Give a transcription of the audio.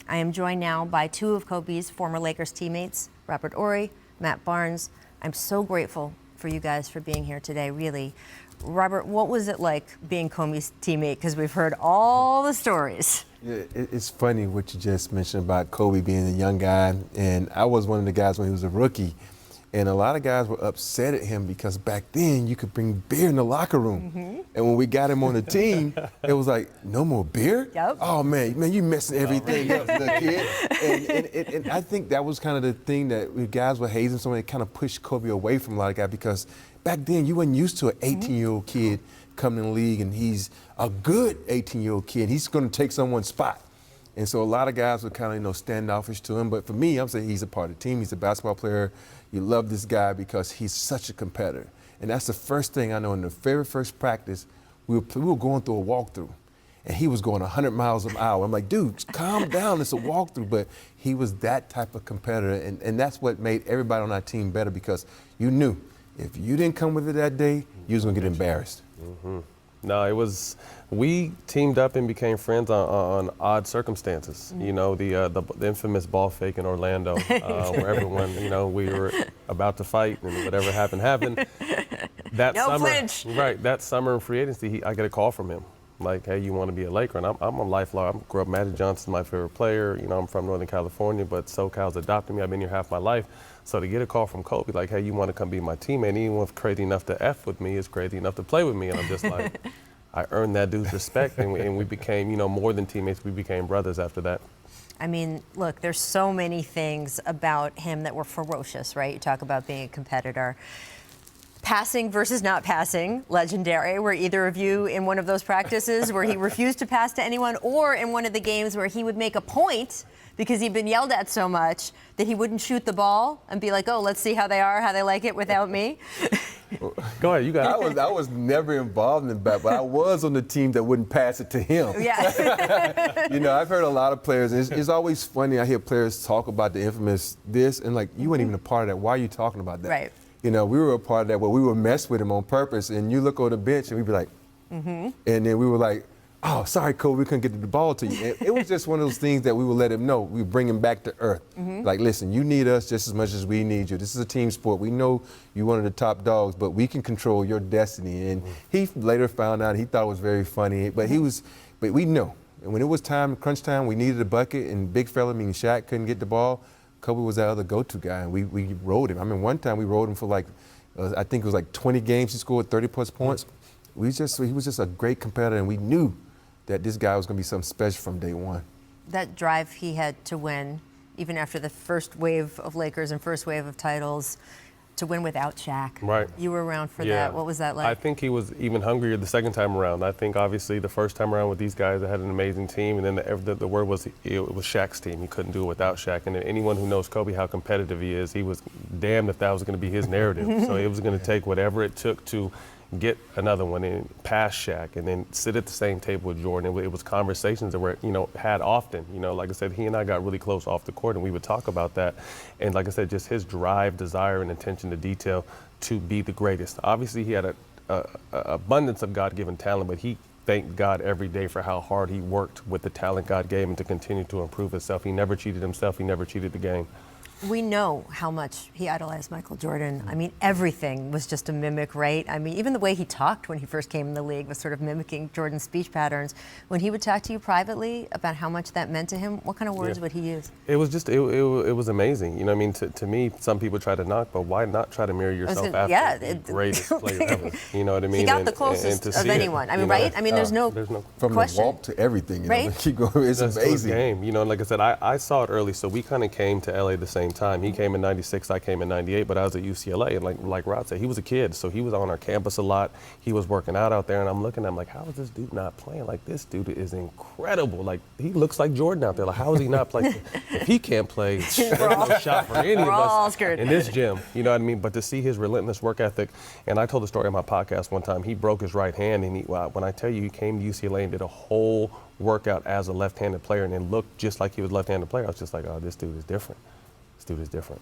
I am joined now by two of Kobe's former Lakers teammates, Robert Horry, Matt Barnes. I'm so grateful for you guys for being here today, really. Robert, what was it like being Kobe's teammate? Because we've heard all the stories. Yeah, it's funny what you just mentioned about Kobe being a young guy, and I was one of the guys when he was a rookie, and a lot of guys were upset at him because back then you could bring beer in the locker room, and when we got him on the team, it was like, no more beer? Yep. Oh man, you messing everything up, little kid. And I think that was kind of the thing that when guys were hazing someone, it kind of pushed Kobe away from a lot of guys because back then you weren't used to an 18-year-old kid coming in the league, and he's a good 18-year-old kid. He's going to take someone's spot. And so a lot of guys were kind of, standoffish to him. But for me, I'm saying he's a part of the team. He's a basketball player. You love this guy because he's such a competitor. And that's the first thing I know. In the very first practice, we were going through a walkthrough, and he was going 100 miles an hour. I'm like, dude, calm down. It's a walkthrough. But he was that type of competitor, and that's what made everybody on our team better because you knew if you didn't come with it that day, you was going to get embarrassed. Mm-hmm. No, we teamed up and became friends on odd circumstances. You know, the infamous ball fake in Orlando, where everyone, we were about to fight and whatever happened. That no summer, flinch. Right, that summer in free agency, I get a call from him. Like, hey, you want to be a Laker? And I'm a lifelong, I grew up, Magic Johnson's my favorite player. I'm from Northern California, but SoCal's adopted me. I've been here half my life. So to get a call from Kobe, like, hey, you want to come be my teammate? And anyone crazy enough to F with me is crazy enough to play with me. And I'm just like, I earned that dude's respect. And we became, more than teammates. We became brothers after that. I mean, look, there's so many things about him that were ferocious, right? You talk about being a competitor. Passing versus not passing, legendary. Were either of you in one of those practices where he refused to pass to anyone, or in one of the games where he would make a point because he'd been yelled at so much that he wouldn't shoot the ball and be like, oh, let's see how they like it without me? Go ahead, you got it. I was never involved in that, but I was on the team that wouldn't pass it to him. Yeah. I've heard a lot of players, and it's always funny. I hear players talk about the infamous this, and like, you weren't even a part of that. Why are you talking about that? Right. We were a part of that where we would mess with him on purpose, and you look on the bench and we'd be like, and then we were like, oh, sorry, Kobe, we couldn't get the ball to you. And it was just one of those things that we would let him know. We bring him back to earth. Like, listen, you need us just as much as we need you. This is a team sport. We know you're one of the top dogs, but we can control your destiny. And he later found out, he thought it was very funny, but but we know. And when it was time, crunch time, we needed a bucket, and big fella, meaning Shaq, couldn't get the ball. Kobe was that other go-to guy, and we rode him. I mean, one time we rode him for I think it was 20 games. He scored 30-plus points. He was just a great competitor, and we knew that this guy was going to be something special from day one. That drive he had to win, even after the first wave of Lakers and first wave of titles, to win without Shaq. Right. You were around for that. What was that like? I think he was even hungrier the second time around. I think obviously the first time around with these guys, they had an amazing team, and then the word was it was Shaq's team. He couldn't do it without Shaq. And anyone who knows Kobe, how competitive he is, he was damned if that was going to be his narrative. So it was going to take whatever it took to get another one and pass Shaq, and then sit at the same table with Jordan. It was conversations that were, had often. Like I said, he and I got really close off the court, and we would talk about that. And like I said, just his drive, desire, and attention to detail to be the greatest. Obviously, he had a abundance of God-given talent, but he thanked God every day for how hard he worked with the talent God gave him to continue to improve himself. He never cheated himself. He never cheated the game. We know how much he idolized Michael Jordan. I mean, everything was just a mimic, right? I mean, even the way he talked when he first came in the league was sort of mimicking Jordan's speech patterns. When he would talk to you privately about how much that meant to him, what kind of words would he use? It was just, it was amazing. To me, some people try to knock, but why not try to mirror yourself after the greatest player ever? You know what I mean? He got the closest of anyone. I mean, right? I mean, there's no From question. the walk to everything, right? Keep going. It's amazing. Game. Like I said, I saw it early, so we kind of came to LA the same time. He came in '96, I came in '98, but I was at UCLA, and like Rod said, he was a kid, so he was on our campus a lot. He was working out there, and I'm looking at him like, how is this dude not playing? Like, this dude is incredible. Like, he looks like Jordan out there. Like, how is he not playing? If he can't play, there's no shot for any of us in this gym. You know what I mean? But to see his relentless work ethic, and I told the story on my podcast one time. He broke his right hand, and when I tell you, he came to UCLA and did a whole workout as a left-handed player, and it looked just like he was a left-handed player. I was just like, oh, this dude is different. This dude is different.